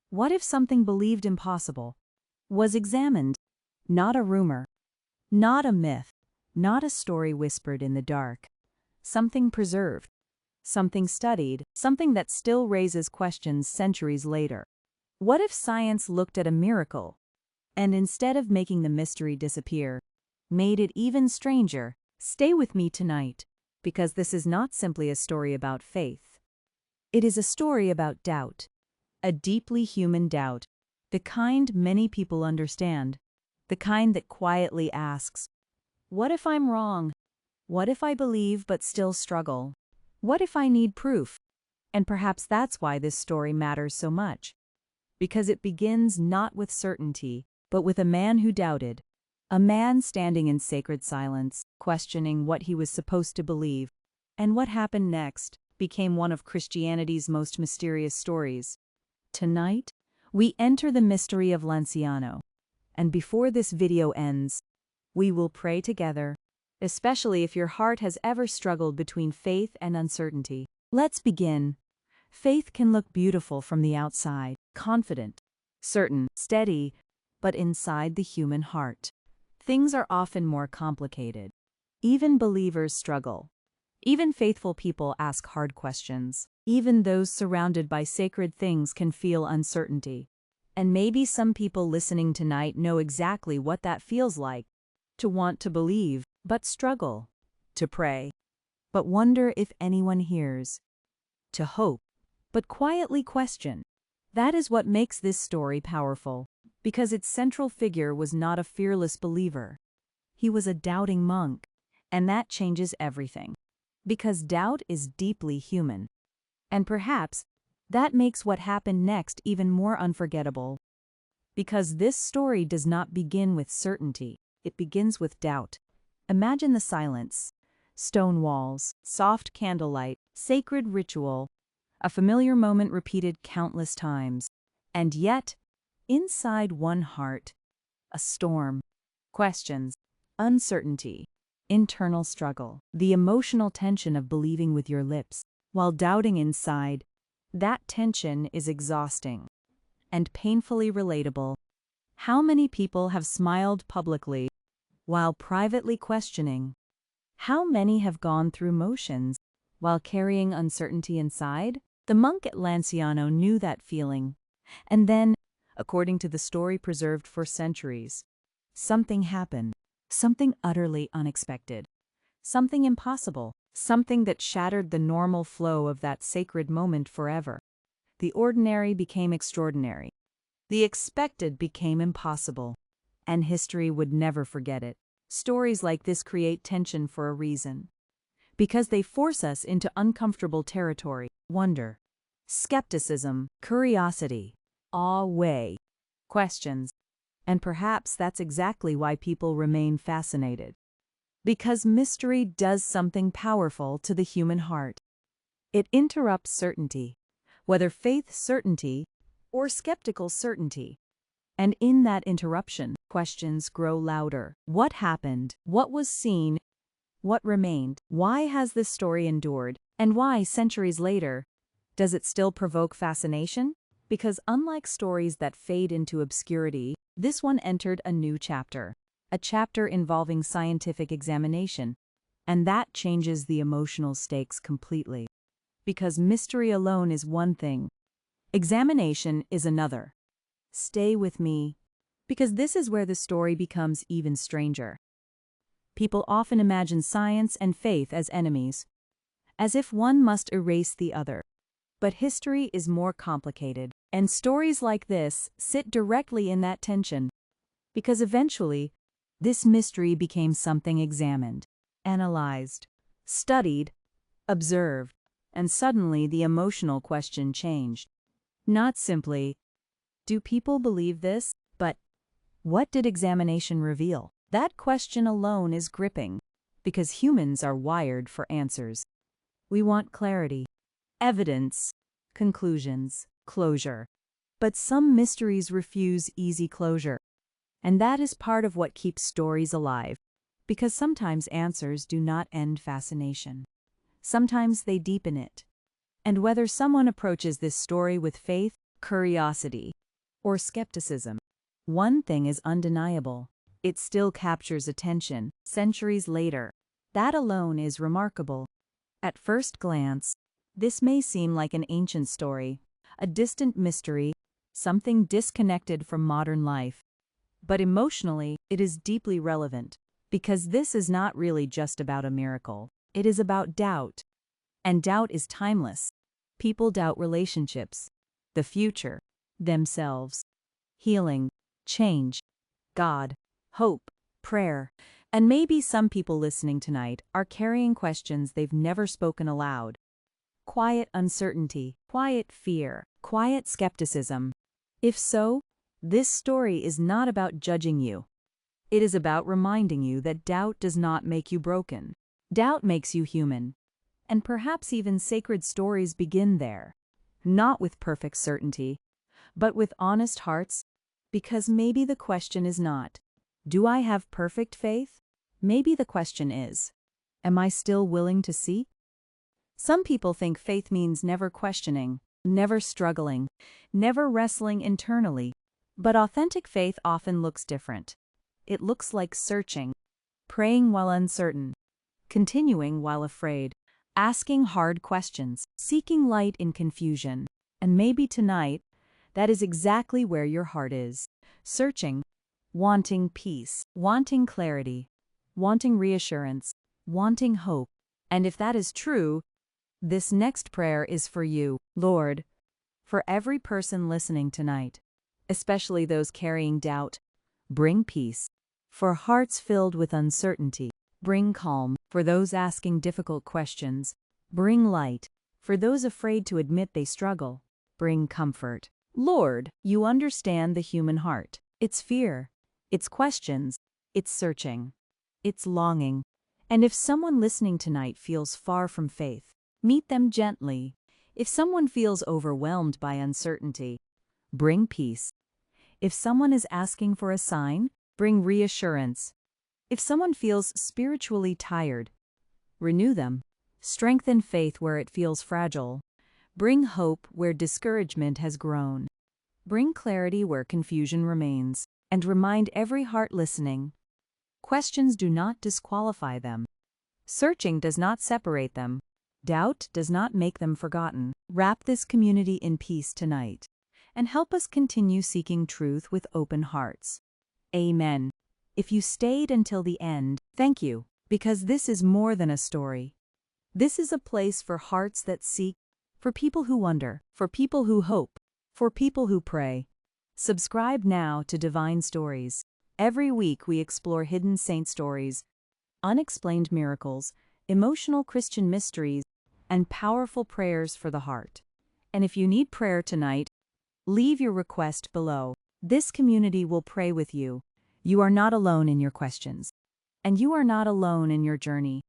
What if something believed impossible was examined? Not a rumor, not a myth, not a story whispered in the dark. Something preserved, something studied, something that still raises questions centuries later. What if science looked at a miracle and instead of making the mystery disappear, made it even stranger? Stay with me tonight, because this is not simply a story about faith. It is a story about doubt, a deeply human doubt, the kind many people understand, the kind that quietly asks, what if I'm wrong? What if I believe but still struggle? What if I need proof? And perhaps that's why this story matters so much. Because it begins not with certainty, but with a man who doubted. A man standing in sacred silence, questioning what he was supposed to believe. And what happened next became one of Christianity's most mysterious stories. Tonight, we enter the mystery of Lanciano. And before this video ends, we will pray together, especially if your heart has ever struggled between faith and uncertainty. Let's begin. Faith can look beautiful from the outside, confident, certain, steady, but inside the human heart, things are often more complicated. Even believers struggle. Even faithful people ask hard questions. Even those surrounded by sacred things can feel uncertainty. And maybe some people listening tonight know exactly what that feels like. To want to believe, but struggle. To pray, but wonder if anyone hears. To hope, but quietly question. That is what makes this story powerful, because its central figure was not a fearless believer. He was a doubting monk, and that changes everything. Because doubt is deeply human. And perhaps that makes what happened next even more unforgettable. Because this story does not begin with certainty, it begins with doubt. Imagine the silence, stone walls, soft candlelight, sacred ritual, a familiar moment repeated countless times. And yet, inside one heart, a storm, questions, uncertainty, internal struggle, the emotional tension of believing with your lips while doubting inside. That tension is exhausting and painfully relatable. How many people have smiled publicly while privately questioning? How many have gone through motions while carrying uncertainty inside? The monk at Lanciano knew that feeling. And then, according to the story preserved for centuries, something happened. Something utterly unexpected. Something impossible. Something that shattered the normal flow of that sacred moment forever. The ordinary became extraordinary. The expected became impossible. And history would never forget it. Stories like this create tension for a reason. Because they force us into uncomfortable territory, wonder, skepticism, curiosity, awe, questions. And perhaps that's exactly why people remain fascinated. Because mystery does something powerful to the human heart. It interrupts certainty, whether faith certainty or skeptical certainty. And in that interruption, questions grow louder. What happened? What was seen? What remained? Why has this story endured? And why, centuries later, does it still provoke fascination? Because unlike stories that fade into obscurity, this one entered a new chapter. A chapter involving scientific examination. And that changes the emotional stakes completely. Because mystery alone is one thing. Examination is another. Stay with me, because this is where the story becomes even stranger. People often imagine science and faith as enemies, as if one must erase the other. But history is more complicated, and stories like this sit directly in that tension. Because eventually, this mystery became something examined, analyzed, studied, observed, and suddenly the emotional question changed. Not simply, do people believe this? But what did examination reveal? That question alone is gripping, because humans are wired for answers. We want clarity, evidence, conclusions, closure. But some mysteries refuse easy closure. And that is part of what keeps stories alive, because sometimes answers do not end fascination. Sometimes they deepen it. And whether someone approaches this story with faith, curiosity, or skepticism. One thing is undeniable. It still captures attention, centuries later. That alone is remarkable. At first glance, this may seem like an ancient story, a distant mystery, something disconnected from modern life. But emotionally, it is deeply relevant, because this is not really just about a miracle. It is about doubt. And doubt is timeless. People doubt relationships, the future, themselves, healing, change, God, hope, prayer. And maybe some people listening tonight are carrying questions they've never spoken aloud. Quiet uncertainty, quiet fear, quiet skepticism. If so, this story is not about judging you. It is about reminding you that doubt does not make you broken. Doubt makes you human. And perhaps even sacred stories begin there. Not with perfect certainty, but with honest hearts, because maybe the question is not, do I have perfect faith? Maybe the question is, am I still willing to see? Some people think faith means never questioning, never struggling, never wrestling internally. But authentic faith often looks different. It looks like searching, praying while uncertain, continuing while afraid, asking hard questions, seeking light in confusion. And maybe tonight, that is exactly where your heart is. Searching, wanting peace, wanting clarity, wanting reassurance, wanting hope. And if that is true, this next prayer is for you, Lord, for every person listening tonight, especially those carrying doubt. Bring peace. For hearts filled with uncertainty, bring calm. For those asking difficult questions, bring light. For those afraid to admit they struggle, bring comfort. Lord, you understand the human heart, its fear, its questions, its searching, its longing. And if someone listening tonight feels far from faith, meet them gently. If someone feels overwhelmed by uncertainty, bring peace. If someone is asking for a sign, bring reassurance. If someone feels spiritually tired, renew them. Strengthen faith where it feels fragile. Bring hope where discouragement has grown. Bring clarity where confusion remains. And remind every heart listening, questions do not disqualify them. Searching does not separate them. Doubt does not make them forgotten. Wrap this community in peace tonight, and help us continue seeking truth with open hearts. Amen. If you stayed until the end, thank you, because this is more than a story. This is a place for hearts that seek, for people who wonder, for people who hope, for people who pray. Subscribe now to Divine Stories. Every week we explore hidden saint stories, unexplained miracles, emotional Christian mysteries, and powerful prayers for the heart. And if you need prayer tonight, leave your request below. This community will pray with you. You are not alone in your questions. And you are not alone in your journey.